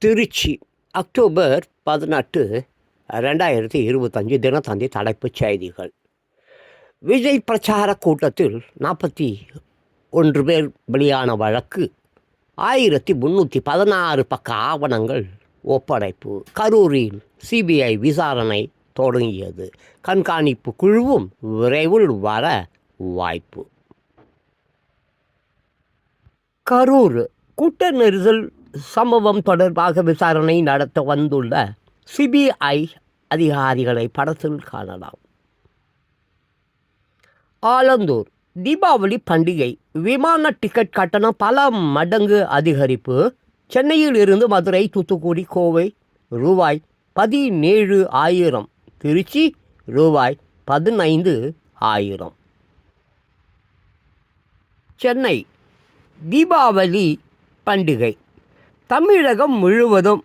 Trichy October 18, 2025 Dinathanthi தலைப்புச் செய்திகள். விஜய் பிரச்சார கூட்டத்தில் 41 பேர் பலியான வழக்கு, 1316 பக்க ஆவணங்கள் ஒப்படைப்பு. கரூரில் சிபிஐ விசாரணை தொடங்கியது. கண்காணிப்பு குழுவும் விரைவில் வர வாய்ப்பு. கரூர் கூட்ட நெரிசல் சம்பவம் தொடர்பாக விசாரணை நடத்த வந்துள்ள சிபிஐ அதிகாரிகளை படத்தில் காணலாம். ஆலந்தூர் தீபாவளி பண்டிகை விமான டிக்கெட் கட்டணம் பல மடங்கு அதிகரிப்பு. சென்னையில் இருந்து மதுரை, தூத்துக்குடி, கோவை ரூபாய் 17,000, திருச்சி ரூபாய் 15,000. சென்னை தீபாவளி பண்டிகை தமிழகம் முழுவதும்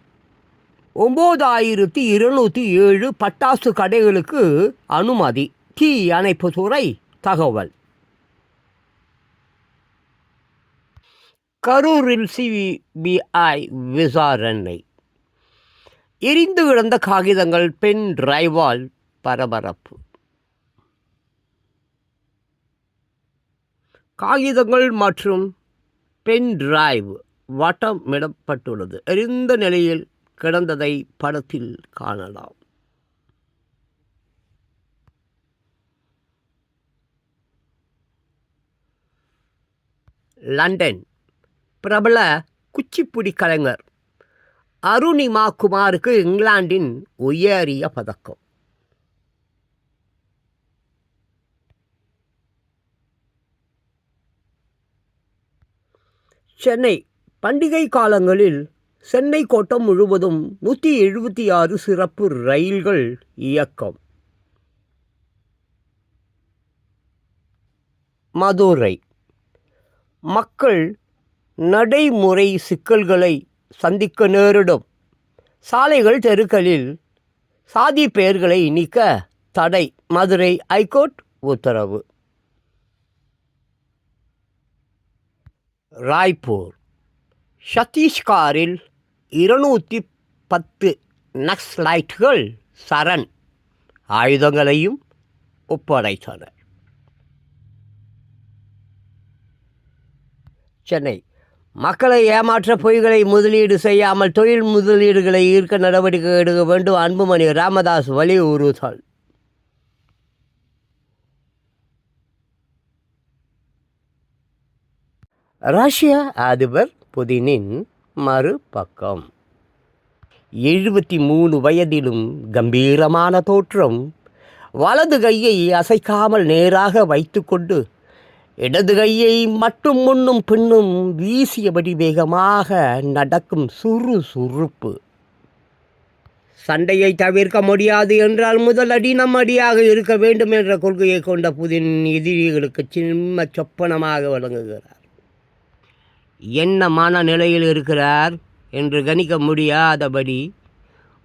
9,207 பட்டாசு கடைகளுக்கு அனுமதி. தீ அணைப்புத்துறை தகவல். கரூரில் சிபிஐ விசாரணை. எரிந்து கிடந்த காகிதங்கள் பென் டிரைவால் பரபரப்பு. காகிதங்கள் மற்றும் பென் டிரைவ் வட்டமிடப்பட்டுள்ளது. எரிந்த நிலையில் கிடந்ததை படத்தில் காணலாம். லண்டன் பிரபல குச்சிப்புடி கலைஞர் அருணிமா குமாருக்கு இங்கிலாந்தின் உயரிய பதக்கம். சென்னை பண்டிகை காலங்களில் சென்னை கோட்டம் முழுவதும் 176 சிறப்பு ரயில்கள் இயக்கம். மதுரை மக்கள் நடைமுறை சிக்கல்களை சந்திக்க நேரிடும். சாலைகள், தெருக்களில் சாதி பெயர்களை நீக்க தடை. மதுரை ஐகோர்ட் உத்தரவு. ராய்ப்பூர் சத்தீஸ்கரில் 210 நக்சலைட்டுகள் சரண், ஆயுதங்களையும் ஒப்படைத்தனர். சென்னை மக்களை ஏமாற்ற பொய்களை முதலீடு செய்யாமல் தொழில் முதலீடுகளை ஈர்க்க நடவடிக்கை எடுக்க வேண்டும். அன்புமணி ராமதாஸ் வலியுறுத்தல். ரஷ்ய அதிபர் புதினின் மறுபக்கம். 73 வயதிலும் கம்பீரமான தோற்றம். வலது கையை அசைக்காமல் நேராக வைத்துக்கொண்டு இடது கையை மட்டும் முன்னும் பின்னும் வீசியபடி வேகமாக நடக்கும் சுறுசுறுப்பு. சண்டையை தவிர்க்க முடியாது என்றால் முதல் அடி நம் அடியாக இருக்க வேண்டும் என்ற கொள்கையை கொண்ட புதின் எதிரிகளுக்கு சின்ன சொப்பனமாக விளங்குகிறார். என்ன மனநிலையில் இருக்கிறார் என்று கணிக்க முடியாதபடி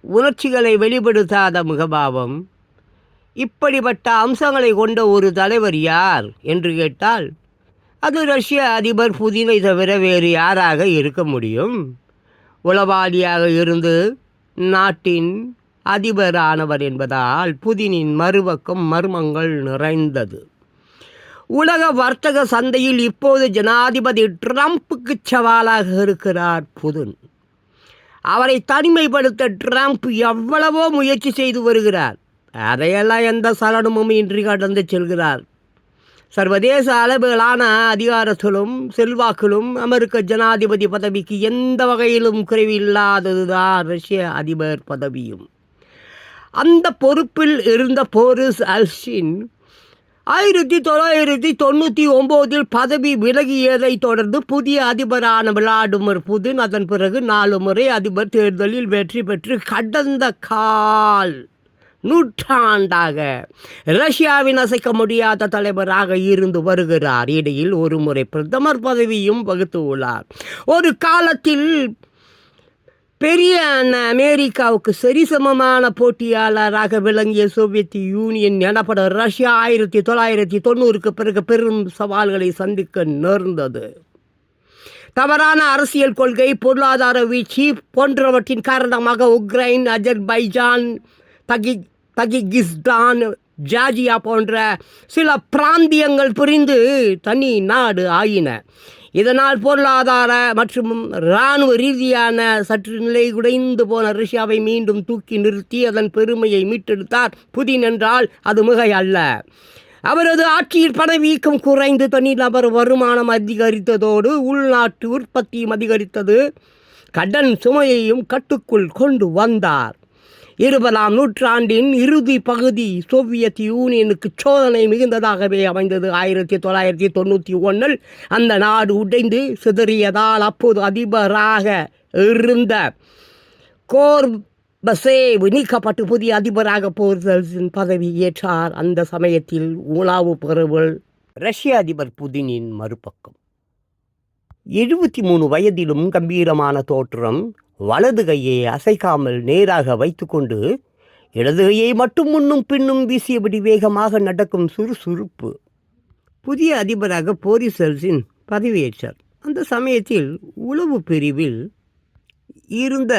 உணர்ச்சிகளை வெளிப்படுத்தாத முகபாவம். இப்படிப்பட்ட அம்சங்களை கொண்ட ஒரு தலைவர் யார் என்று கேட்டால் அது ரஷ்ய அதிபர் புதினை தவிர வேறு யாராக இருக்க முடியும்? உளவாளியாக இருந்து நாட்டின் அதிபரானவர் என்பதால் புதினின் மறுபக்கம் மர்மங்கள் நிறைந்தது. உலக வர்த்தக சந்தையில் இப்போது ஜனாதிபதி ட்ரம்புக்கு சவாலாக இருக்கிறார் புதின். அவரை தனிமைப்படுத்த ட்ரம்ப் எவ்வளவோ முயற்சி செய்து வருகிறார். அதையெல்லாம் எந்த சலனமும் இன்றி கடந்து செல்கிறார். சர்வதேச அளவிலான அதிகாரத்திலும் செல்வாக்கிலும் அமெரிக்க ஜனாதிபதி பதவிக்கு எந்த வகையிலும் குறைவில்லாததுதான் ரஷ்ய அதிபர் பதவியும். அந்த பொறுப்பில் இருந்த போரிஸ் எல்ட்சின் 1999 பதவி விலகியதை தொடர்ந்து புதிய அதிபரான விளாடிமிர் புதின் அதன் பிறகு 4 முறை அதிபர் தேர்தலில் வெற்றி பெற்று கடந்த கால் நூற்றாண்டாக ரஷ்யாவின் அசைக்க முடியாத தலைவராக இருந்து வருகிறார். இடையில் ஒரு முறை பிரதமர் பதவியும் வகித்து உள்ளார். ஒரு காலத்தில் பெரிய அமெரிக்காவுக்கு சரிசமமான போட்டியாளராக விளங்கிய சோவியத் யூனியன் எனப்படும் ரஷ்யா 1990க்கு பிறகு பெரும் சவால்களை சந்திக்க நேர்ந்தது. தவறான அரசியல் கொள்கை, பொருளாதார வீழ்ச்சி போன்றவற்றின் காரணமாக உக்ரைன், அஜர்பைஜான், தகிகிஸ்தான், ஜார்ஜியா போன்ற சில பிராந்தியங்கள் பிரிந்து தனி நாடு ஆயின. இதனால் பொருளாதார மற்றும் இராணுவ ரீதியான சற்று நிலை குறைந்து போன ரஷ்யாவை மீண்டும் தூக்கி நிறுத்தி அதன் பெருமையை மீட்டெடுத்தார் புதின் என்றால் அது மிகையல்ல. அவரது ஆட்சியில் பணவீக்கம் குறைந்து தனிநபர் வருமானம் அதிகரித்ததோடு உள்நாட்டு உற்பத்தியும் அதிகரித்தது. கடன் சுமையையும் கட்டுக்குள் கொண்டு வந்தார். 20ஆம் நூற்றாண்டின் இறுதி பகுதி சோவியத் யூனியனுக்கு சோதனை மிகுந்ததாகவே அமைந்தது. 1991 அந்த நாடு உடைந்து சிதறியதால் அப்போது அதிபராக இருந்த கோர்பசேவ் நீக்கப்பட்டு புதிய அதிபராக போர்செல்சின் பதவி ஏற்றார். அந்த சமயத்தில் உணவு பரவல் ரஷ்ய அதிபர் புதினின் மறுபக்கம். 73 வயதிலும் கம்பீரமான தோற்றம், வலது கையை அசைக்காமல் நேராக வைத்துக்கொண்டு இடது கையை மட்டும் முன்னும் பின்னும் வீசியபடி வேகமாக நடக்கும் சுறுசுறுப்பு. புதிய அதிபராக போரிசெல்சின் பதவியேற்றார். அந்த சமயத்தில் உளவு பிரிவில் இருந்த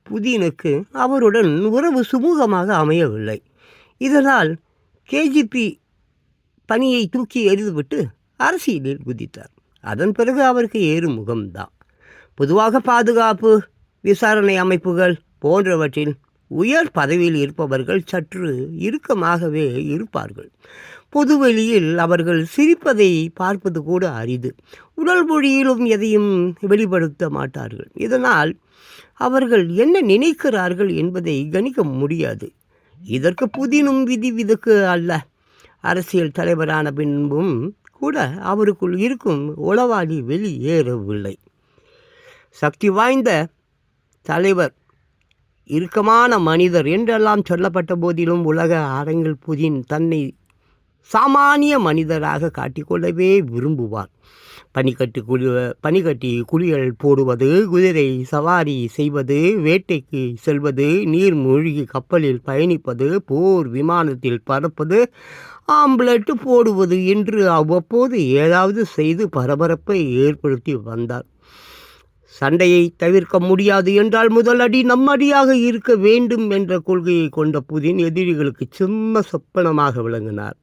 புதினுக்கு அவருடன் உறவு சுமூகமாக அமையவில்லை. இதனால் கேஜிபி பணியை தூக்கி எறிந்துவிட்டு அரசியலில் குதித்தார். அதன் பிறகு அவருக்கு ஏறுமுகம்தான். பொதுவாக பாதுகாப்பு விசாரணை அமைப்புகள் போன்றவற்றில் உயர் பதவியில் இருப்பவர்கள் சற்று இறுக்கமாகவே இருப்பார்கள். பொதுவெளியில் அவர்கள் சிரிப்பதை பார்ப்பது கூட அரிது. உடல் மொழியிலும் எதையும் வெளிப்படுத்த மாட்டார்கள். இதனால் அவர்கள் என்ன நினைக்கிறார்கள் என்பதை கணிக்க முடியாது. இதற்கு புதினும் விதிவிலக்கு அல்ல. அரசியல் தலைவரான பின்பும் கூட அவருக்குள் இருக்கும் உளவாளி வெளியேறவில்லை. சக்தி வாய்ந்த தலைவர், இறுக்கமான மனிதர் என்றெல்லாம் சொல்லப்பட்ட போதிலும் உலக அரங்கில் புதின் தன்னை சாமானிய மனிதராக காட்டிக்கொள்ளவே விரும்புவார். பனிக்கட்டி குளியல் போடுவது, குதிரை சவாரி செய்வது, வேட்டைக்கு செல்வது, நீர் மூழ்கி கப்பலில் பயணிப்பது, போர் விமானத்தில் பறப்பது, ஆம்பலெட் போடுவது என்று அவ்வப்போது ஏதாவது செய்து பரபரப்பை ஏற்படுத்தி வந்தார். சண்டையை தவிர்க்க முடியாது என்றால் முதல் அடி நம்மடியாக இருக்க வேண்டும் என்ற கொள்கையை கொண்ட புதின் எதிரிகளுக்கு சிம்ம சொப்பனமாக விளங்கினார்.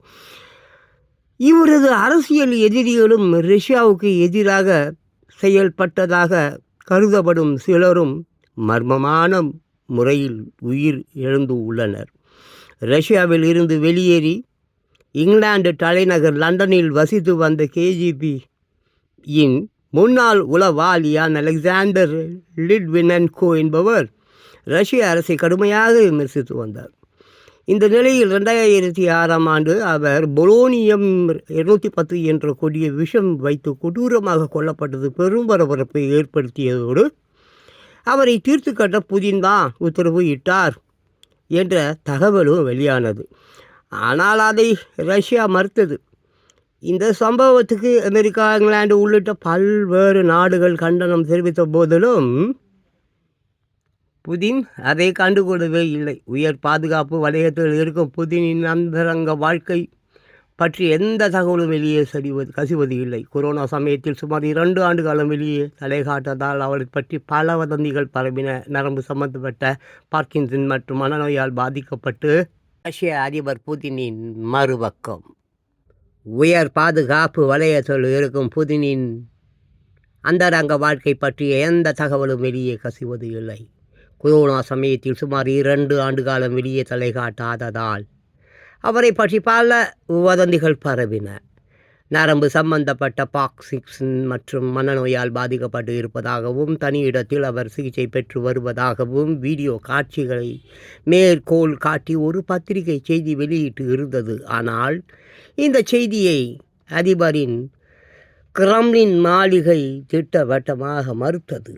இவரது அரசியல் எதிரிகளும் ரஷ்யாவுக்கு எதிராக செயல்பட்டதாக கருதப்படும் சிலரும் மர்மமான முறையில் உயிர் இழந்து உள்ளனர். ரஷ்யாவில் இருந்து வெளியேறி இங்கிலாந்து தலைநகர் லண்டனில் வசித்து வந்த கேஜிபியின் முன்னாள் உளவாளியான அலெக்சாண்டர் லிட்வினென்கோ என்பவர் ரஷ்ய அரசை கடுமையாக விமர்சித்து வந்தார். இந்த நிலையில் 2006ஆம் ஆண்டு அவர் பொலோனியம் 210 என்ற கொடிய விஷம் வைத்து கொடூரமாக கொல்லப்பட்டது பெரும் பரபரப்பை ஏற்படுத்தியதோடு அவரை தீர்த்து கட்ட புதின் தான் உத்தரவு இட்டார் என்ற தகவலும் வெளியானது. ஆனால் அதை ரஷ்யா மறுத்தது. இந்த சம்பவத்துக்கு அமெரிக்கா, இங்கிலாந்து உள்ளிட்ட பல்வேறு நாடுகள் கண்டனம் தெரிவித்த போதிலும் புதின் அதை கண்டுகொள்ளவே இல்லை. உயர் பாதுகாப்பு வலயத்தில் இருக்கும் புதினின் அந்தரங்க வாழ்க்கை பற்றி எந்த தகவலும் வெளியே கசிவது இல்லை. கொரோனா சமயத்தில் சுமார் 2 ஆண்டு காலம் வெளியே தலை காட்டதால் அவரை பற்றி பல வதந்திகள் பரவின. நரம்பு சம்பந்தப்பட்ட பார்க்கின்சன் மற்றும் மனநோயால் பாதிக்கப்பட்டு ரஷ்ய அதிபர் புதினின் மறுபக்கம். உயர் பாதுகாப்பு வலயத்தில் இருக்கும் புதினின் அந்தரங்க வாழ்க்கை பற்றிய எந்த தகவலும் வெளியே கசிவது இல்லை. கொரோனா சமயத்தில் சுமார் 2 ஆண்டு காலம் வெளியே தலை காட்டாததால் அவரை பற்றி பல வதந்திகள் பரவின. நரம்பு சம்பந்தப்பட்ட பார்க்கின்சன் மற்றும் மனநோயால் பாதிக்கப்பட்டு இருப்பதாகவும் தனி இடத்தில் அவர் சிகிச்சை பெற்று வருவதாகவும் வீடியோ காட்சிகளை மேற்கோள் காட்டி ஒரு பத்திரிகை செய்தி வெளியிட்டு இருந்தது. ஆனால் இந்த செய்தியை அதிபரின் கிரெம்ளின் மாளிகை திட்டவட்டமாக மறுத்தது.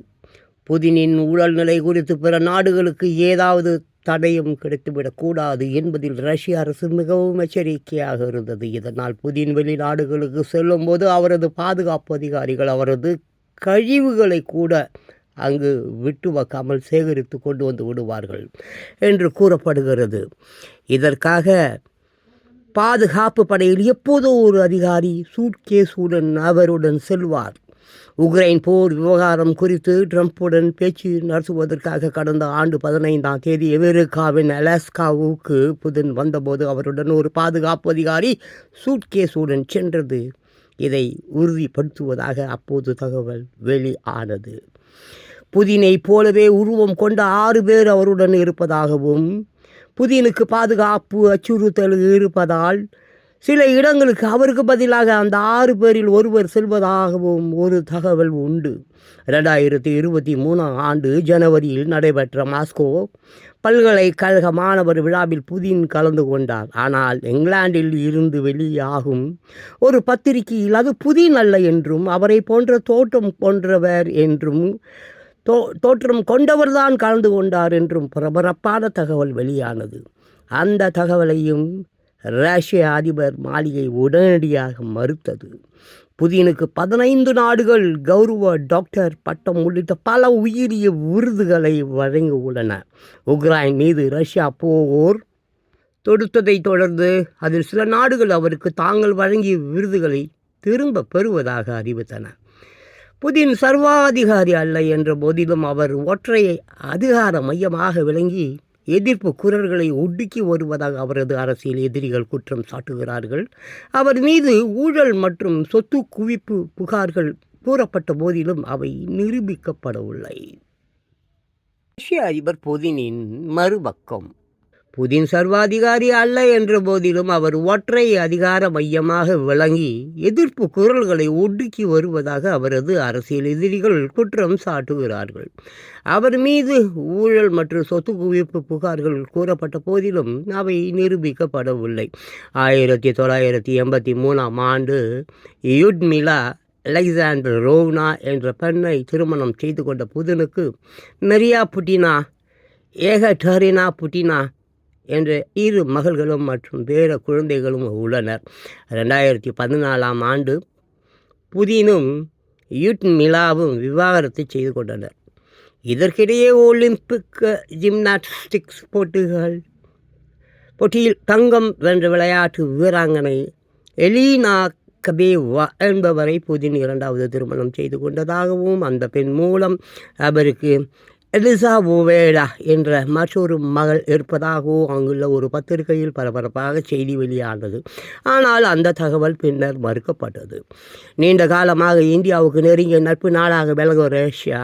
புதினின் உடல்நிலை குறித்து பிற நாடுகளுக்கு ஏதாவது தடயம் கிடைத்துவிடக்கூடாது என்பதில் ரஷ்ய அரசு மிகவும் எச்சரிக்கையாக இருந்தது. இதனால் புதின் வெளிநாடுகளுக்கு செல்லும்போது அவரது பாதுகாப்பு அதிகாரிகள் அவரது கழிவுகளை கூட அங்கு விட்டு வைக்காமல் சேகரித்து கொண்டு வந்து விடுவார்கள் என்று கூறப்படுகிறது. இதற்காக பாதுகாப்பு படையில் எப்போதோ ஒரு அதிகாரி சூட்கேஸுடன் அவருடன் செல்வார். உக்ரைன் போர் விவகாரம் குறித்து ட்ரம்புடன் பேச்சு நடத்துவதற்காக கடந்த ஆண்டு 15ஆம் தேதி அமெரிக்காவின் அலாஸ்காவுக்கு புதின் வந்தபோது அவருடன் ஒரு பாதுகாப்பு அதிகாரி சூட்கேஸுடன் சென்றது இதை உறுதிப்படுத்துவதாக அப்போது தகவல் வெளியானது. புதினை போலவே உருவம் கொண்ட 6 பேர் அவருடன் இருப்பதாகவும் புதினுக்கு பாதுகாப்பு அச்சுறுத்தல் இருப்பதால் சில இடங்களுக்கு அவருக்கு பதிலாக அந்த 6 பேரில் ஒருவர் செல்வதாகவும் ஒரு தகவல் உண்டு. 2023ஆம் ஆண்டு ஜனவரியில் நடைபெற்ற மாஸ்கோ பல்கலைக்கழக மாணவர் விழாவில் புதின் கலந்து கொண்டார். ஆனால் இங்கிலாந்தில் இருந்து வெளியாகும் ஒரு பத்திரிகையில் அது புதின் அல்ல என்றும் அவரை போன்ற தோற்றம் கொண்டவர்தான் கலந்து கொண்டார் என்றும் பரபரப்பான தகவல் வெளியானது. அந்த தகவலையும் ரஷ்ய அதிபர் மாளிகை உடனடியாக மறுத்தது. புதினுக்கு 15 நாடுகள் கௌரவ டாக்டர் பட்டம் உள்ளிட்ட பல உயரிய விருதுகளை வழங்கியுள்ளன. உக்ரைன் மீது ரஷ்யா போர் தொடுத்ததை தொடர்ந்து அதில் சில நாடுகள் அவருக்கு தாங்கள் வழங்கிய விருதுகளை திரும்ப பெறுவதாக அறிவித்தன. புதின் சர்வாதிகாரி அல்ல என்ற போதிலும் அவர் ஒற்றை அதிகார மையமாக விளங்கி எதிர்ப்பு குரல்களை ஒடுக்கி வருவதாக அவரது அரசியல் எதிரிகள் குற்றம் சாட்டுகிறார்கள். அவர் மீது ஊழல் மற்றும் சொத்து குவிப்பு புகார்கள் கூறப்பட்ட போதிலும் அவை நிரூபிக்கப்படவில்லை. ரஷ்ய அதிபர் புதினின் மறுபக்கம். புதின் சர்வாதிகாரி அல்ல என்ற போதிலும் அவர் ஒற்றை அதிகார மையமாக விளங்கி எதிர்ப்பு குரல்களை ஒடுக்கி வருவதாக அவரது அரசியல் எதிரிகள் குற்றம் சாட்டுகிறார்கள். அவர் மீது ஊழல் மற்றும் சொத்து குவிப்பு புகார்கள் கூறப்பட்ட போதிலும் அவை நிரூபிக்கப்படவில்லை. 1983ஆம் ஆண்டு யுட்மிலா அலெக்சாண்டர் ரோவ்னா என்ற பெண்ணை திருமணம் செய்து கொண்ட புதினுக்கு மெரியா புட்டினா, ஏகடரினா புட்டினா என்ற 2 மகள்களும் மற்றும் வேறு குழந்தைகளும் உள்ளனர். 2014ஆம் ஆண்டு புதினும் யுட்மிலாவும் விவாகரத்து செய்து கொண்டனர். இதற்கிடையே ஒலிம்பிக் ஜிம்னாஸ்டிக்ஸ் போட்டியில் தங்கம் வென்ற விளையாட்டு வீராங்கனை எலீனா கபேவா என்பவரை புதின் 2வது திருமணம் செய்து கொண்டதாகவும் அந்த பெண் மூலம் அவருக்கு எலிசாவோவேடா என்ற மற்றொரு மகள் இருப்பதாகவும் அங்குள்ள ஒரு பத்திரிகையில் பரபரப்பாக செய்தி வெளியானது. ஆனால் அந்த தகவல் பின்னர் மறுக்கப்பட்டது. நீண்ட காலமாக இந்தியாவுக்கு நெருங்கிய நட்பு நாடாக விளங்கும் ரஷ்யா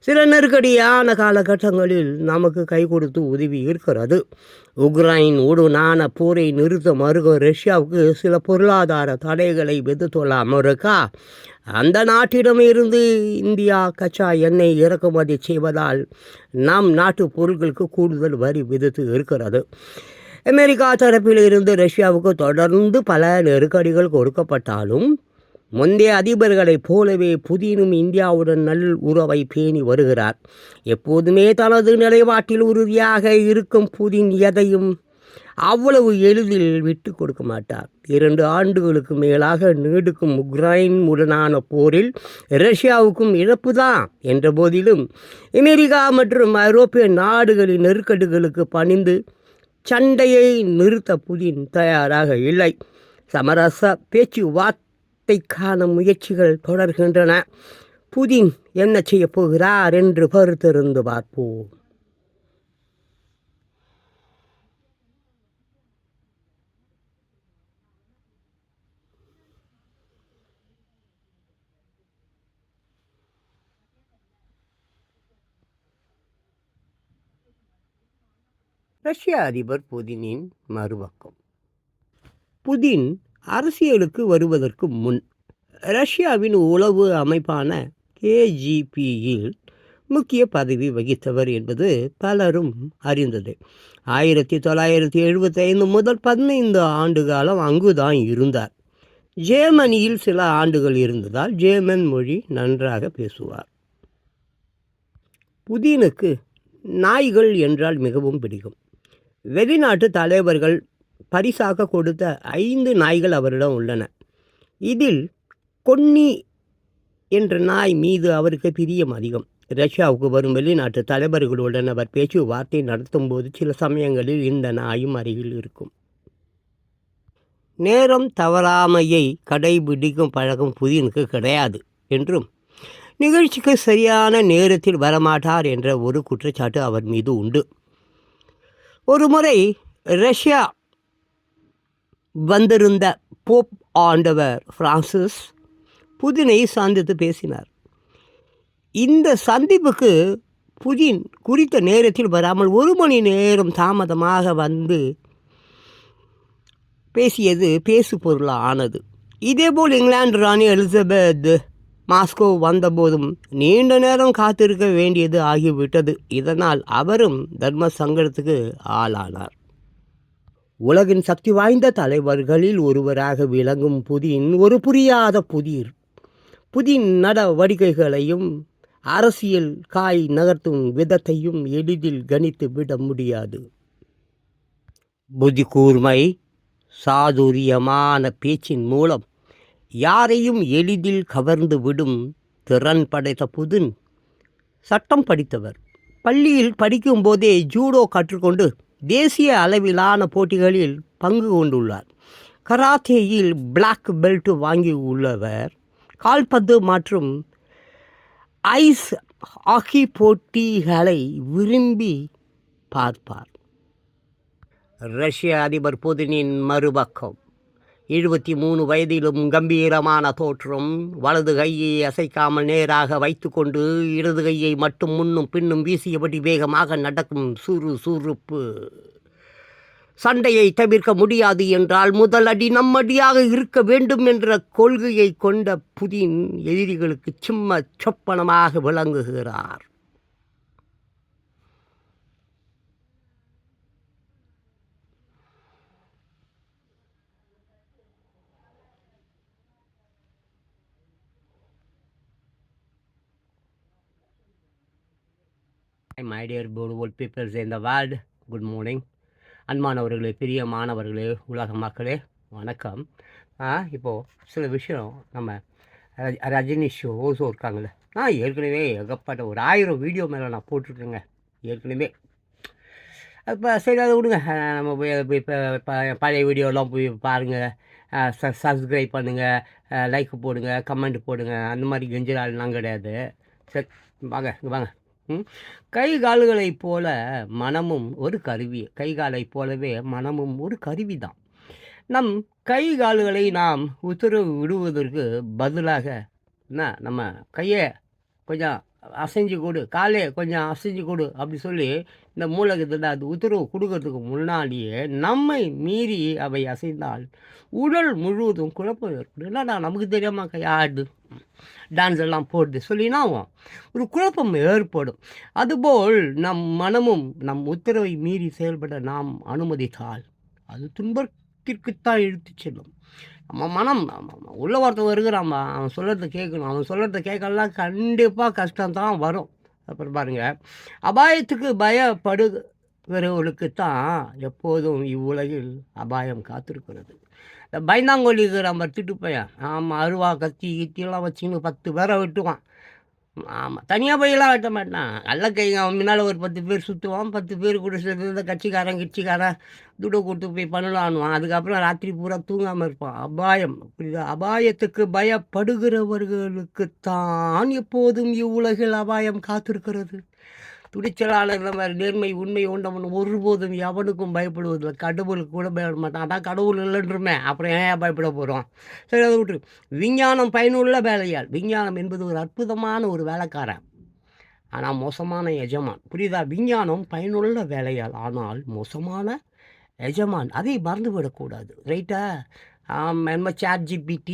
சில நெருக்கடியான காலகட்டங்களில் நமக்கு கை கொடுத்து உதவி இருக்கிறது. உக்ரைன் உடனான போரை நிறுத்த மறுக்கும் ரஷ்யாவுக்கு சில பொருளாதார தடைகளை விதித்துள்ள அமெரிக்கா அந்த நாட்டிடமிருந்து இந்தியா கச்சா எண்ணெய் இறக்குமதி செய்வதால் நம் நாட்டு பொருட்களுக்கு கூடுதல் வரி விதித்து இருக்கிறது. அமெரிக்கா தரப்பில் இருந்து ரஷ்யாவுக்கு தொடர்ந்து பல நெருக்கடிகள் கொடுக்கப்பட்டாலும் முந்தைய அதிபர்களைப் போலவே புதினும் இந்தியாவுடன் நல் உறவை பேணி வருகிறார். எப்போதுமே தனது நிலைப்பாட்டில் உறுதியாக இருக்கும் புதின் எதையும் அவ்வளவு எளிதில் விட்டு கொடுக்க மாட்டார். 2 ஆண்டுகளுக்கு மேலாக நீடிக்கும் உக்ரைன் உடனான போரில் ரஷ்யாவுக்கும் இழப்புதான் என்ற போதிலும் அமெரிக்கா மற்றும் ஐரோப்பிய நாடுகளின் நெருக்கடிகளுக்கு பணிந்து சண்டையை நிறுத்த புதின் தயாராக இல்லை. சமரச பேச்சுவார்த்தைக்கான முயற்சிகள் தொடர்கின்றன. புதின் என்ன செய்ய போகிறார் என்று பொறுத்திருந்து பார்ப்போம். ரஷ்ய அதிபர் புதினின் மறுபக்கம். புதின் அரசியலுக்கு வருவதற்கு முன் ரஷ்யாவின் உளவு அமைப்பான கேஜிபியில் முக்கிய பதவி வகித்தவர் என்பது பலரும் அறிந்தது. 1975 முதல் 15 ஆண்டு காலம் அங்குதான் இருந்தார். ஜெர்மனியில் சில ஆண்டுகள் இருந்ததால் ஜெர்மன் மொழி நன்றாக பேசுவார். புதினுக்கு நாய்கள் என்றால் மிகவும் பிடிக்கும். வெளிநாட்டு தலைவர்கள் பரிசாக கொடுத்த 5 நாய்கள் அவரிடம் உள்ளன. இதில் கொன்னி என்ற நாய் மீது அவருக்கு பிரியம் அதிகம். ரஷ்யாவுக்கு வரும் வெளிநாட்டு தலைவர்களுடன் அவர் பேச்சுவார்த்தை நடத்தும் போது சில சமயங்களில் இந்த நாயும் அருகில் இருக்கும். நேரம் தவறாமையை கடைபிடிக்கும் பழக்கம் புதினுக்கு கிடையாது. என்றும் நிகழ்ச்சிக்கு சரியான நேரத்தில் வரமாட்டார் என்ற ஒரு குற்றச்சாட்டு அவர் மீது உண்டு. ஒரு முறை ரஷ்யா வந்திருந்த போப் ஆண்டவர் பிரான்சிஸ் புதினை சந்தித்து பேசினார். இந்த சந்திப்புக்கு புதின் குறித்த நேரத்தில் வராமல் 1 மணி நேரம் தாமதமாக வந்து பேசியது பேசு பொருளாக ஆனது. இதேபோல் இங்கிலாந்து ராணி எலிசபெத் மாஸ்கோ வந்தபோதும் நீண்ட நேரம் காத்திருக்க வேண்டியது ஆகிவிட்டது. இதனால் அவரும் தர்ம சங்கடத்துக்கு ஆளானார். உலகின் சக்தி வாய்ந்த தலைவர்களில் ஒருவராக விளங்கும் புதின் ஒரு புரியாத புதிர். புதின் நடவடிக்கைகளையும் அரசியல் காய் நகர்த்தும் விதத்தையும் எளிதில் கணித்து விட முடியாது. புத்தி கூர்மை, சாதுரியமான பேச்சின் மூலம் யாரையும் எளிதில் கவர்ந்து விடும் திறன் படைத்த புதின் சட்டம் படித்தவர். பள்ளியில் படிக்கும் போதே ஜூடோ கற்றுக்கொண்டு தேசிய அளவிலான போட்டிகளில் பங்கு கொண்டுள்ளார். கராத்தேயில் பிளாக் பெல்ட் வாங்கி உள்ளவர். கால்பந்து மற்றும் ஐஸ் ஹாக்கி போட்டிகளை விரும்பி பார்ப்பார். ரஷ்ய அதிபர் புதினின் மறுபக்கம் 73 வயதிலும் கம்பீரமான தோற்றம். வலது கையை அசைக்காமல் நேராக வைத்து கொண்டு இடது கையை மட்டும் முன்னும் பின்னும் வீசியபடி வேகமாக நடக்கும் சுறுசுறுப்பு. சண்டையை தவிர்க்க முடியாது என்றால் முதல் அடி நம்மடியாக இருக்க வேண்டும் என்ற கொள்கையை கொண்ட புதின் எதிரிகளுக்கு சிம்ம சொப்பனமாக விளங்குகிறார். My dear beautiful peoples in the world, good morning. அன்பானவர்களே, பிரியமானவர்களே, உலக மக்களே, வணக்கம். இப்போது சில விஷயம் நம்ம ரஜினி ஷோஸோ இருக்காங்களே, நான் ஏற்கனவே ஏகப்பட்ட ஒரு 1000 வீடியோ மேலே நான் போட்டிருக்கேங்க ஏற்கனவே. இப்போ சரி, அதை விடுங்க. நம்ம போய் இப்போ பழைய வீடியோலாம் போய் பாருங்கள், சப்ஸ்கிரைப் பண்ணுங்கள், லைக் போடுங்க, கமெண்ட் போடுங்க. அந்த மாதிரி கெஞ்சிராலாம் கிடையாது. சரி, வாங்க வாங்க. கை கால்களைப் போல மனமும் ஒரு கருவி. கை காலை போலவே மனமும் ஒரு கருவி தான். நம் கை கால்களை நாம் உத்தரவு விடுவதற்கு பதிலாக நம்ம கையை கொஞ்சம் அசைஞ்சு கொடு, காலே கொஞ்சம் அசைஞ்சு கொடு அப்படி சொல்லி இந்த மூலகத்தில் அது உத்தரவு கொடுக்கறதுக்கு முன்னாடியே நம்மை மீறி அவை அசைந்தால் உடல் முழுவதும் குழப்பம் ஏற்படும். என்னடா நமக்கு தெரியாமல் கையாடு டான்ஸ் எல்லாம் போடுது சொல்லினா ஒரு குழப்பம் ஏற்படும். அதுபோல் நம் மனமும் நம் உத்தரவை மீறி செயல்பட நாம் அனுமதித்தால் அது துன்பத்திற்குத்தான் இழுத்து செல்லும். நம்ம மனம் உள்ள ஒருத்தர் வருகிறாம்மா, அவன் சொல்கிறத கேட்கணும். அவன் சொல்கிறத கேட்கலாம் கண்டிப்பாக கஷ்டம்தான் வரும். அப்புறம் பாருங்கள், அபாயத்துக்கு பயப்படுகிறவர்களுக்குத்தான் எப்போதும் இவ்வுலகில் அபாயம் காத்திருக்கிறது. இந்த பயந்தாங்கொல்லி நம்ம திட்டு பையன், ஆமாம், அருவா கத்தி கித்தியெல்லாம் வச்சுன்னு 10 பேரை வெட்டுவான். ஆமாம், தனியாக போயெல்லாம் வெட்ட மாட்டான். நல்ல கைங்க, அவன் முன்னால் ஒரு 10 பேர் சுற்றுவான். 10 பேர் கூட சேர்ந்து இந்த கிச்சிக்காரன் துடு கொடுத்து போய் பண்ணலான்னுவான். அதுக்கப்புறம் ராத்திரி பூரா தூங்காமல் இருப்பான். அபாயம், புரியுதா? அபாயத்துக்கு பயப்படுகிறவர்களுக்குத்தான் எப்போதும் இவ்வுலகில் அபாயம் காத்திருக்கிறது. துணிச்சலாளர் நம்ம நேர்மை உண்மை உண்டவன் ஒருபோதும் எவனுக்கும் பயப்படுவதில்லை. கடவுளுக்கு கூட பயப்பட மாட்டான். அதான் கடவுள் இல்லைன்றமே, அப்புறம் ஏன் பயப்பட போகிறோம்? சரி, அதை விட்டு. விஞ்ஞானம் பயனுள்ள வேலையால். விஞ்ஞானம் என்பது ஒரு அற்புதமான ஒரு வேலைக்காரன், ஆனால் மோசமான எஜமான். புரியுதா? விஞ்ஞானம் பயனுள்ள வேலையால், ஆனால் மோசமான எஜமான். அதை மறந்துவிடக்கூடாது. ரைட்டா? நம்ம ChatGPT,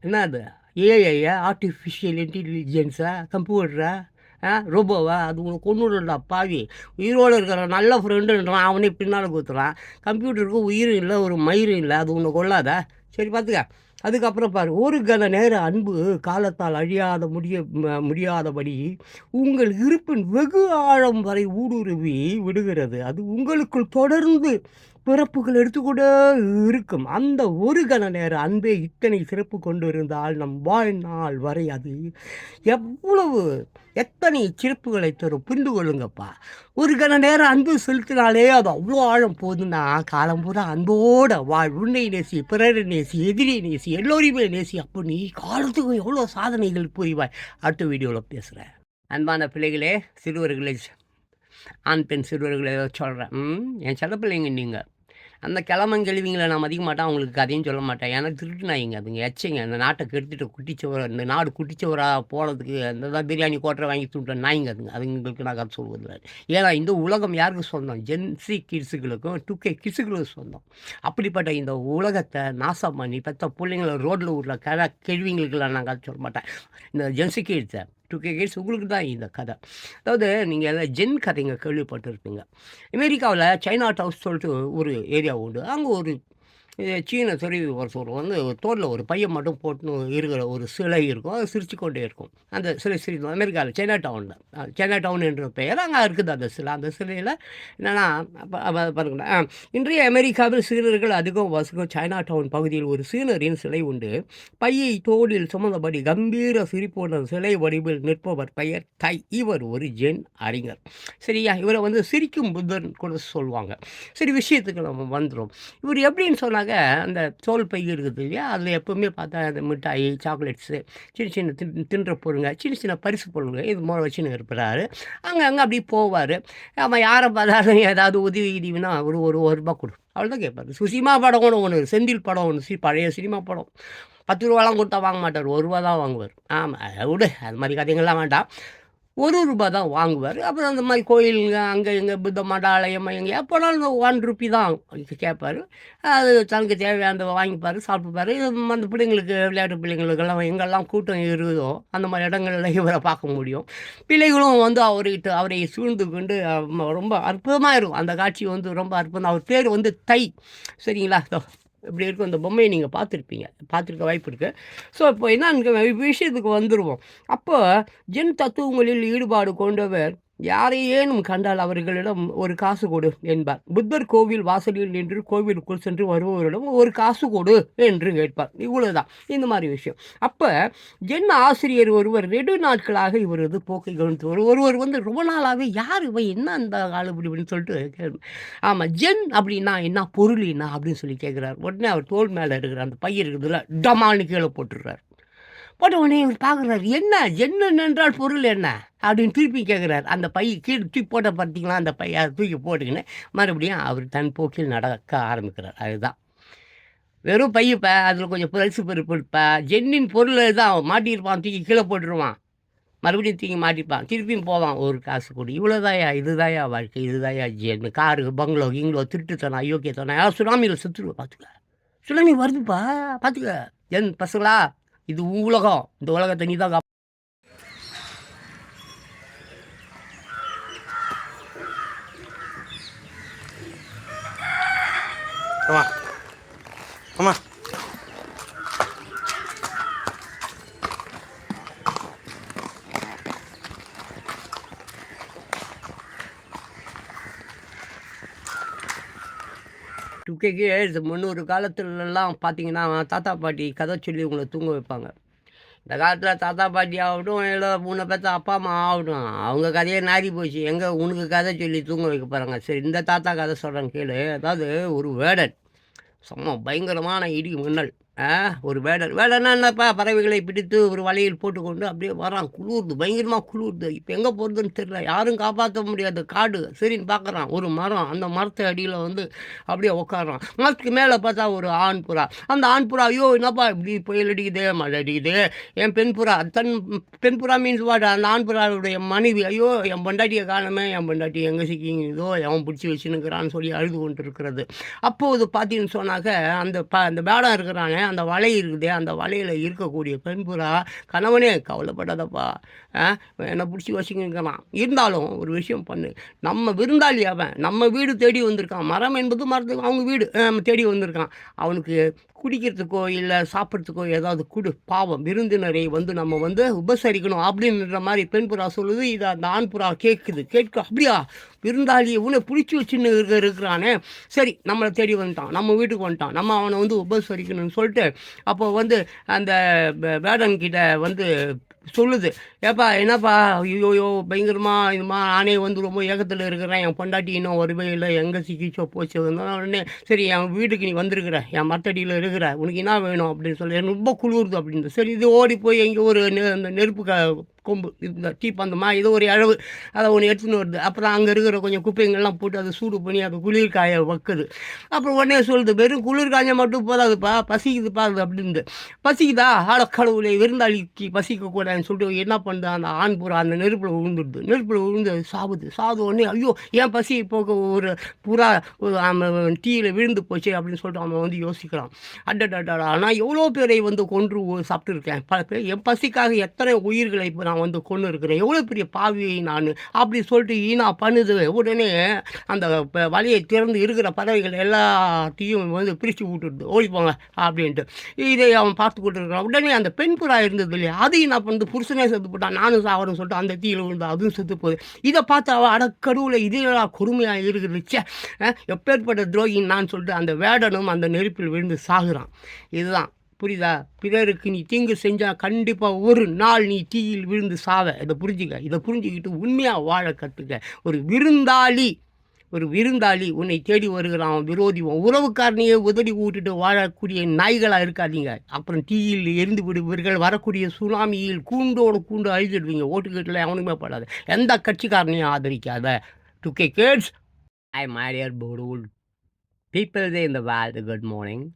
என்னது ஏஐ, ஆர்டிஃபிஷியல் இன்டெலிஜென்ஸா, கம்ப்யூட்டரா, ரோபோவா, அது உனக்கு கொண்டுடா பாவி. உயிரோடு இருக்கிற நல்ல ஃப்ரெண்டுன்றான், அவனே பின்னால் கொடுத்துறான். கம்ப்யூட்டருக்கு உயிரும் இல்லை, ஒரு மயிரும் இல்லை, அது உன்னை கொள்ளாத. சரி, பார்த்துக்க. அதுக்கப்புறம் பாரு, ஒரு கன நேர அன்பு காலத்தால் முடியாதபடி உங்கள் இருப்பின் வெகு ஆழம் வரை ஊடுருவி விடுகிறது. அது உங்களுக்குள் தொடர்ந்து பிறப்புகள் எடுத்துக்கூட இருக்கும். அந்த ஒரு கண நேர அன்பே இத்தனை சிறப்பு கொண்டு இருந்தால் நம் வாழ்நாள் வரை அது எவ்வளவு எத்தனை சிறப்புகளை தரும் புரிந்து கொள்ளுங்கப்பா. ஒரு கண நேரம் அன்பு செலுத்தினாலே அது அவ்வளோ ஆழம் போகுதுன்னா, காலம் பூரா அன்போட வாழ். உன்னை நேசி, பிறரை நேசி, எதிரியை நேசி, எல்லோரையுமே நேசி. அப்போ நீ காலத்துக்கு எவ்வளோ சாதனைகள் புரிவாய். அடுத்த வீடியோவில் பேசுகிறேன். அன்பான பிள்ளைகளே, சிறுவர்களே, ஆண் பெண் சிறுவர்களை சொல்கிறேன். என் செல்ல பிள்ளைங்க நீங்கள். அந்த கிழமங்கெழுவிங்களை நான் மதிக்க மாட்டேன், அவங்களுக்கு கதையும் சொல்ல மாட்டேன். ஏன்னா திருட்டு நாய்ங்க அதுங்க, எச்சைங்க. அந்த நாட்டை கெடுத்துட்டு குட்டிச்சவரை, இந்த நாடு குட்டிச்சவராக போனதுக்கு அந்த தான் பிரியாணி கோட்டரை வாங்கி தூண்ட நாய்ங்க அதுங்களுக்கு நான் கதை சொல்வதில்லை. ஏன்னா இந்த உலகம் யாருக்கு சொந்தம்? ஜென்சி கிட்ஸுகளுக்கும் 2K கிட்ஸுகளுக்கும் சொந்தம். அப்படிப்பட்ட இந்த உலகத்தை நாசம் பண்ணி பெற்ற பிள்ளைங்களை ரோட்டில் விட்ற கேள்விங்களுக்கெல்லாம் நான் கதை சொல்ல மாட்டேன். இந்த ஜென்சி கிட்ஸை 2K கிட்ஸ் உங்களுக்கு தான் இந்த கதை. அதாவது நீங்கள் ஜென் கதைங்க கேள்விப்பட்டிருப்பீங்க. அமெரிக்காவில் சைனா டவுன் சொல்லிட்டு ஒரு ஏரியா உண்டு. அங்கே ஒரு சீன துறவி ஒருத்தர் வந்து தோளில் ஒரு பையன் மட்டும் போட்டுன்னு இருக்கிற ஒரு சிலை இருக்கும். அது சிரிச்சு கொண்டே இருக்கும். அந்த சிலை அமெரிக்காவில் சைனா டவுன் என்ற பெயர் அங்கே இருக்குது அந்த சிலை. அந்த சிலையில் என்னென்னா பாருங்களேன், இன்றைய அமெரிக்காவில் சீனர்கள் அதிகம் வசிக்கும் சைனா டவுன் பகுதியில் ஒரு சீனரின் சிலை உண்டு. பையை தோளில் சுமந்தபடி கம்பீர சிரிப்புடன் சிலை வடிவில் நிற்பவர் பெயர் தை. இவர் ஒரு ஜென் அறிஞர். சரியா? இவரை வந்து சிரிக்கும் புத்தன் கூட சொல்லுவாங்க. சரி, விஷயத்துக்கு நம்ம வந்துடும். இவர் எப்படின்னு சொன்னாங்க, அந்த தோல் பை இருக்குது இல்லையா, அதில் எப்போவுமே பார்த்தா அந்த மிட்டாய், சாக்லேட்ஸு, சின்ன சின்ன தின்ற பொருளுங்க, சின்ன சின்ன பரிசு பொருளுங்க இது மூலம் வச்சுன்னு இருப்பார். அங்கே அப்படி போவார். அவன் யாரை பார்த்தாலும் ஏதாவது உதவி கிதவினா ஒரு ரூபா கொடு அவ்வளோதான் கேட்பார். சினிமா படம் கூட ஒன்று, செந்தில் படம் ஒன்று, பழைய சினிமா படம் 10 ரூபாலாம் கொடுத்தா வாங்க மாட்டார், 1 ரூபா தான் வாங்குவார். ஆமாம், விடு, அது மாதிரி கதைங்கள்லாம் வேண்டாம். 1 ரூபா தான் வாங்குவார். அப்புறம் அந்த மாதிரி கோயிலுங்க அங்கே இங்கே புத்த மடாலயம் எங்கே எப்போனாலும் 1 ரூபி தான் கேட்பார். அது தனக்கு தேவையானதை வாங்கிப்பார், சாப்பிட்டுப்பார். அந்த பிள்ளைங்களுக்கு, விளையாட்டு பிள்ளைங்களுக்கெல்லாம் எங்கெல்லாம் கூட்டம் இருக்குதோ அந்த மாதிரி இடங்கள்ல இவரை பார்க்க முடியும். பிள்ளைகளும் வந்து அவரை சூழ்ந்து கொண்டு ரொம்ப அற்புதமாக இருக்கும். அந்த காட்சி வந்து ரொம்ப அற்புதம். அவர் பேர் வந்து தை. சரிங்களா? இப்படி இருக்கும். அந்த பொம்மையை நீங்கள் பார்த்துருக்க வாய்ப்பு இருக்குது. ஸோ இப்போ என்ன விஷயத்துக்கு வந்துடுவோம். அப்போ ஜென் தத்துவங்களில் ஈடுபாடு கொண்டவர் யாரையேனும் கண்டால் அவர்களிடம் ஒரு காசு கொடு என்பார். புத்தர் கோவில் வாசலில் நின்று கோவிலுக்குள் சென்று வருபவரிடம் ஒரு காசு கொடு என்று கேட்பார். இவ்வளவுதான் இந்த மாதிரி விஷயம். அப்போ ஜென் ஆசிரியர் ஒருவர் 2 நாட்களாக இவரது போக்கை கவனித்து ஒருவர் வந்து ரொம்ப நாளாகவே யார் இவன் என்ன அந்த ஆள் அப்படின்னு சொல்லிட்டு ஆமாம், ஜென் அப்படின்னா என்ன, பொருள் என்ன அப்படின்னு சொல்லி கேட்குறாரு. உடனே அவர் தோல் மேலே இருக்கிற அந்த பை இருக்குதுல டமான்னு கீழே போட்டுடுறார். போட்ட உடனே இவர் பார்க்குறாரு, என்ன ஜென்னு என்றால் பொருள் என்ன அப்படின்னு திருப்பி கேட்குறாரு. அந்த பை கீழே தூக்கி போட்ட பார்த்தீங்களா, அந்த பை அதை தூக்கி போட்டுக்கின்னு மறுபடியும் அவர் தன் போக்கில் நடக்க ஆரம்பிக்கிறார். அதுதான் வெறும் பையப்ப, அதில் கொஞ்சம் பரிசு பொறுப்பு இருப்பா, ஜென்னின் பொருள் தான் மாட்டியிருப்பான், தூக்கி கீழே போட்டுருவான், மறுபடியும் தூக்கி மாட்டிப்பான், திருப்பியும் போவான், ஒரு காசு கொடு. இவ்வளோதாயா, இதுதாயா வாழ்க்கை, இதுதாயா ஜென்னு. காரு, பங்களோ, இங்களோ, திருட்டுத்தனம், அயோக்கியத்தனம், யாரும் சுனாமியில் சுற்றுருவா, பார்த்துக்க. சுனாமி வருதுப்பா, பார்த்துக்க. ஜென் பசங்களா, இது உலகம், இந்த உலகத்தை நீ தான் ஆமா. முன்னொரு காலத்துலலாம் பார்த்தீங்கன்னா தாத்தா பாட்டி கதை சொல்லி உங்களை தூங்க வைப்பாங்க. இந்த காலத்தில் தாத்தா பாட்டி ஆகட்டும், இல்லை 3 பேர்த்த அப்பா அம்மா ஆகட்டும், அவங்க கதையே நாரி போச்சு. எங்கே உனக்கு கதை சொல்லி தூங்க வைக்க போகிறாங்க. சரி, இந்த தாத்தா கதை சொல்கிறேன் கேளு. அதாவது ஒரு வேடன், செம்ம பயங்கரமான இடி மின்னல். ஒரு வேடன்னா என்னப்பா, பறவைகளை பிடித்து ஒரு வலையில் போட்டுக்கொண்டு அப்படியே வரான். குளிர்து, பயங்கரமாக குளிர்து. இப்போ எங்கே போகிறதுன்னு தெரியல, யாரும் காப்பாற்ற முடியாது, காடு. சரின்னு பார்க்குறான் ஒரு மரம். அந்த மரத்து அடியில் வந்து அப்படியே உட்காடுறான். மரத்துக்கு மேலே பார்த்தா ஒரு ஆண் புறா. அந்த ஆண் புறா, ஐயோ என்னப்பா இப்படி புயல் அடிக்குது, மழை அடிக்குது, என் பெண் புறா, பெண் புறா மீன்ஸ் வாட், அந்த ஆண் புறாவுடைய மனைவி, ஐயோ என் பொண்டாட்டியை காணமே, என் பொண்டாட்டி எங்கே சிக்கிங்கதோ, எவன் பிடிச்சி வச்சுன்னுக்கிறான்னு சொல்லி அழுது கொண்டு இருக்கிறது. அப்போது பார்த்தீங்கன்னு சொன்னாக்க அந்த வேடம் இருக்கிறானே, அந்த வலை இருக்குதே, அந்த வலையில் இருக்கக்கூடிய பெண்புறா, கணவனே கவலைப்படாதப்பா, என்னை பிடிச்சி வச்சுக்கிறான், இருந்தாலும் ஒரு விஷயம் பண்ணு, நம்ம விருந்தாளி அவன் நம்ம வீடு தேடி வந்திருக்கான், மரம் என்பது மரத்துக்கு அவங்க வீடு தேடி வந்திருக்கான், அவனுக்கு குடிக்கிறதுக்கோ இல்லை சாப்பிட்றதுக்கோ ஏதாவது பாவம் விருந்தினரை நம்ம உபசரிக்கணும் அப்படின்ற மாதிரி பெண் புறா சொல்லுது. இதை அந்த ஆண் புறா கேட்க அப்படியா விருந்தாளி உன்னை பிடிச்சி வச்சுன்னு இருக்கிறானே, சரி நம்மளை தேடி வந்துட்டான், நம்ம வீட்டுக்கு வந்துட்டான், நம்ம அவனை உபசரிக்கணும்னு சொல்லிட்டு அப்போ அந்த வேடன்கிட்ட சொல்லுது, ஏப்பா என்னப்பா ஐயோயோ பயங்கரமாக இதுமா நானே ரொம்ப ஏக்கத்தில் இருக்கிறேன், என் பொண்டாட்டி இன்னும் வரவே இல்லை, எங்கே சிக்கிச்சோ போச்சு. உடனே சரி என் வீட்டுக்கு நீ வந்திருக்கிற, என் மரத்தடியில் இருக்கிற, உனக்கு என்ன வேணும் அப்படின்னு சொல்லி எனக்கு ரொம்ப குளிருது அப்படின்னு. சரி இது ஓடி போய் எங்கே ஒரு அந்த நெருப்பு கொம்பு இந்த டீப்பந்தமா ஏதோ ஒரு அளவு அதை ஒன்று எடுத்துன்னு வருது. அப்புறம் அங்கே இருக்கிற கொஞ்சம் குப்பைங்கள்லாம் போட்டு அதை சூடு பண்ணி அதை குளிர்காய வைக்குது. அப்புறம் உடனே சொல்லுது, வெறும் குளிர்காய மட்டும் போதாதுப்பா, பசிக்குதுப்பா அது அப்படின்ட்டு. பசிக்குதா கடவுளை விருந்தாளிக்கு பசிக்கக்கூடாதுன்னு சொல்லிட்டு என்ன பண்ணுது, அந்த ஆண் புறா அந்த நெருப்பில் விழுந்துடுது. நெருப்பில் விழுந்து சாது உடனே ஐயோ ஏன் பசி போக ஒரு புறா டீயில் விழுந்து போச்சு அப்படின்னு சொல்லிட்டு அவன் யோசிக்கிறான். அடடா நான் எவ்வளோ பேரை கொன்று சாப்பிட்டுருக்கேன், பல பேர் என் பசிக்காக எத்தனை உயிர்களை இப்போ நான் கொண்டு இருக்கிறேன், எவ்வளோ பெரிய பாவியை நான் அப்படி சொல்லிட்டு ஈனா பண்ணுது. உடனே அந்த வலையை திறந்து இருக்கிற பறவைகள் எல்லாத்தையும் பிரித்து விட்டுடுது, ஓடிப்போங்க அப்படின்ட்டு. இதை அவன் பார்த்து கொடுத்துருக்கான். உடனே அந்த பெண் புறா இருந்தது இல்லையா, அதையும் நான் புருஷனே செத்து போட்டான், நானும் சாவரன்னு சொல்லிட்டு அந்த தீயில் விழுந்து அதுவும் செத்து போகுது. இதை பார்த்து அவள் அடக்கடுவில் இதெல்லாம் கொடுமையாக இருக்குதுச்சே, எப்பேற்பட்ட துரோகின்னு நான் சொல்லிட்டு அந்த வேடனும் அந்த நெருப்பில் விழுந்து சாகுறான். இதுதான் புரியுதா? பிறருக்கு நீ தீங்கு செஞ்சால் கண்டிப்பாக ஒரு நாள் நீ தீயில் விழுந்து சாவ. இதை புரிஞ்சுக்க. இதை புரிஞ்சுக்கிட்டு உண்மையாக வாழ கற்றுக்க. ஒரு விருந்தாளி உன்னை தேடி வருகிறான், விரோதி உறவுக்காரனையே உதறி விட்டுட்டு வாழக்கூடிய நாய்களாக இருக்காதீங்க. அப்புறம் தீயில் எரிந்து விடுவீர்கள், வரக்கூடிய சுனாமியில் கூண்டு அழிஞ்சிடுவீங்க. ஓட்டுக்கட்டில் அவனுமே படாது. எந்த கட்சிக்காரனையும் ஆதரிக்காத. டுகே kids, I my dear beautiful peoples in the world, good morning.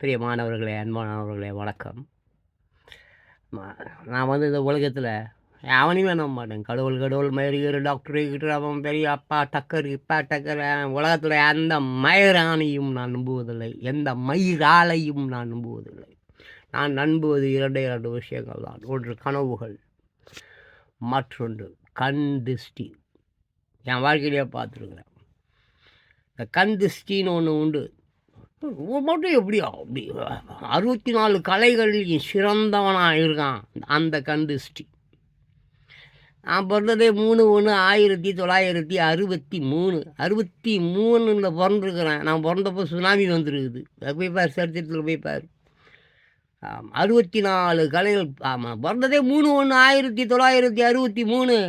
பிரியமானவர்களே, அன்பானவர்களே, வணக்கம். நான் இந்த உலகத்தில் அவனையுமே நம்ப மாட்டேன். கடவுள் மயிறு டாக்டர் அவன் பெரிய அப்பா டக்கர் உலகத்தில் எந்த மயிரானையும் நான் நம்புவதில்லை, எந்த மயிராலையும் நான் நம்புவதில்லை. நான் நம்புவது இரண்டு விஷயங்கள் தான். ஒன்று கனவுகள், மற்றொன்று கண் திருஷ்டி. என் வாழ்க்கையிலேயே பார்த்துருக்குறேன். இந்த கண் திருஷ்டின்னு ஒன்று உண்டு. மட்டும் எப்படியா அப்படி 64 கலைகளில் சிறந்தவனாக இருக்கான் அந்த கண் திருஷ்டி. நான் பிறந்ததே 3/1/1963 பிறந்திருக்கிறேன். நான் பிறந்தப்போ சுனாமி வந்துருக்குது. போய் பார், சரித்திரத்தில் போய் பார். 64 கலைகள். ஆமாம், பிறந்ததே 3/1/1963.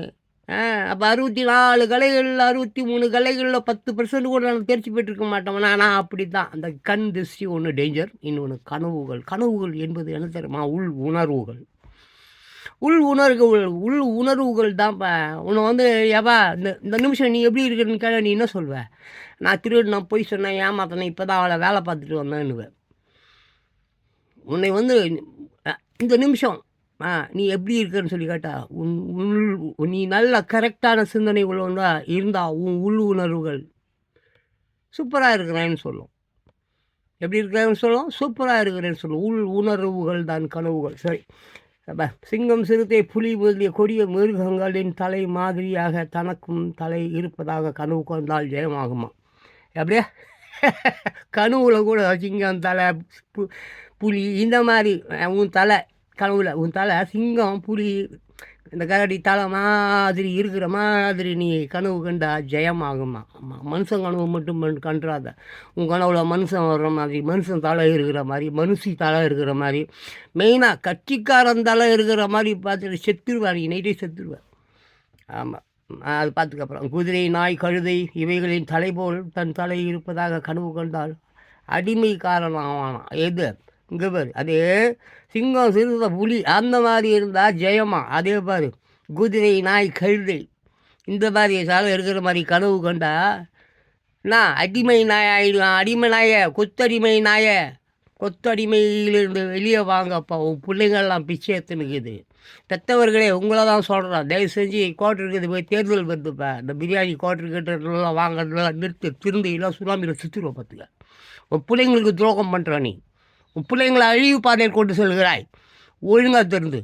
அப்போ 64 கலைகளில் 63 கலைகளில் 10% கூட நான் தேர்ச்சி பெற்றிருக்க மாட்டோம். நான் அப்படி தான். அந்த கண் திருஷ்டி ஒன்று டேஞ்சர். இன்னொன்று கனவுகள் என்பது என்ன தெரியுமா? உள் உணர்வுகள் தான். உன்னை எவா இந்த நிமிஷம் நீ எப்படி இருக்கிறன்னு கேட்க நீ என்ன சொல்வ? நான் போய் சொன்னேன், ஏமாத்தனேன், இப்போ தான் அவளை வேலை பார்த்துட்டு வந்தேன்னுவேன். உன்னை இந்த நிமிஷம் நீ எப்படி இருக்கிறன்னு சொல்லி கேட்டா, நீ நல்ல கரெக்டான சிந்தனை உள்ளவனா இருந்தால் உன் உள் உணர்வுகள் சூப்பராக இருக்கிறேன்னு சொல்லும். எப்படி இருக்கிறேன்னு சொல்லும்? சூப்பராக இருக்கிறேன்னு சொல்லும். உள் உணர்வுகள் தான் கனவுகள். சரி, சிங்கம், சிறுத்தை, புலி முதலிய கொடிய மிருகங்களின் தலை மாதிரியாக தனக்கும் தலை இருப்பதாக கனவு கொண்டால் ஜெயமாகுமா? அப்படியே கனவுல கூட சிங்கம் தலை, புலி இந்த மாதிரி உன் தலை கனவுல உன் தலை சிங்கம், புலி, இந்த கரடி தலை மாதிரி இருக்கிற மாதிரி நீ கனவு கண்டா ஜெயமாகுமா? ஆமாம், மனுஷன் கனவு மட்டும் கண்டாத. உன் கனவுல மனுஷன் வர்ற மாதிரி, மனுஷன் தலை இருக்கிற மாதிரி, மனுஷி தலை இருக்கிற மாதிரி, மெயினாக கட்சிக்காரன் தலை இருக்கிற மாதிரி பார்த்துட்டு செத்துருவார், நீ நைட்டே செத்துருவார். ஆமாம், அது பார்த்துக்கப்புறம் குதிரை, நாய், கழுதை இவைகளின் தலை போல் தன் தலை இருப்பதாக கனவு கண்டால் அடிமைக்காரன் ஆவானா? எது இங்கே பாரு, அதே சிங்கம், சிறுத்தை, புலி அந்த மாதிரி இருந்தால் ஜெயமா? அதே பாரு, குதிரை, நாய், கழுதை இந்த மாதிரி சாலை இருக்கிற மாதிரி கனவு கண்டா நான் அடிமை நாய் ஆகிடுவான். அடிமை நாயை, கொத்தடிமையிலிருந்து வெளியே வாங்கப்பா. உன் பிள்ளைங்கள்லாம் பிச்சை எடுத்துனுக்குது. பெற்றவர்களே உங்களை தான் சொல்கிறான், தயவு செஞ்சு கோட்டருக்கு போய் தேர்தல் வருதுப்பா, இந்த பிரியாணி கோட்டருக்கிட்டலாம் வாங்குறதுலாம் திருந்து எல்லாம் சுனாமியில் சுற்றுருவோம். பார்த்துக்க, உன் பிள்ளைங்களுக்கு துரோகம் பண்ணுற நீ, உன் பிள்ளைங்களை அழிவு பாதையில் கொண்டு செல்கிறாய். ஒழுங்காக திருந்து